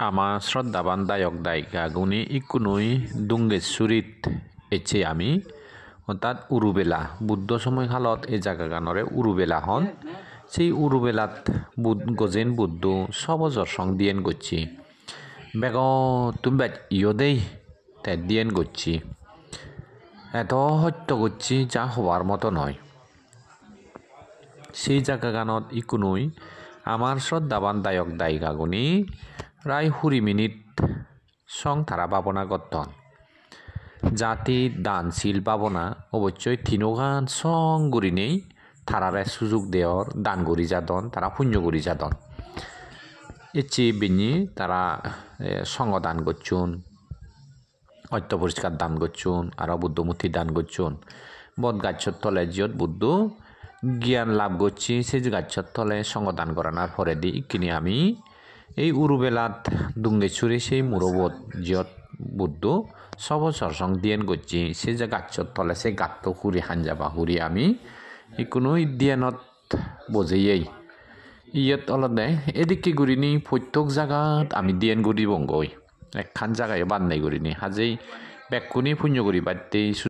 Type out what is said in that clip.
আমার শ্রদ্ধাবান দায়ক দায়িকা গুণী ইকুনুই দুঙ্গেশ্বরীত এছে আমি অর্থাৎ উরুবেলা বুদ্ধ সময়কালত এই জায়গা গানরে উরুবেলা হন সেই উরুবেলাত গজেন বুদ্ধ সবজর সং দিয়েন করছি বেগ তুমি ইয়দেই তে দিয়েন করছি এত হত্য করছি যা হওয়ার মতো নয় সেই জায়গা গানত ইকুনুই আমার শ্রদ্ধাবান দায়ক দায়িকাগুনি প্রায় 20 মিনিট সং তারা ভাবনা করতন জাতি দানশীল ভাবনা অবশ্যই তিনোগান সং গুরি নেই তারারে সুযোগ দেওয়ার দান করি যাদন তারা পুণ্য করি যাদন এচে বিনি তারা সঙ্গ দান করছুন অত্য পরিষ্কার দান করছুন আর বুদ্ধমূর্তি দান করছুন বদ গাছর তলে জিয়ত বুদ্ধ জ্ঞান লাভ করছি সেই গাছর তলে সঙ্গ দান করানোর পরে দি কিনি আমি এই উরুবেলাত দুঙ্গেশ্বরী সেই মুরবত জিয়ত বুদ্ধ সবসর সং দিয়েন করছি সে যে গাছর তলে সেই গাত্ত হুরি হাঞ্জাবা হুরি আমি কোনো দিয়ানত বজেই ইয়ত অলদে এদিকে গুরিনি প্রত্যেক জায়গাত আমি দিয়েন গুরি বঙ্গই একখান জায়গায় বান্নাই গুরিনি হাজেই বেকুনি পুণ্য করি বাড়তেই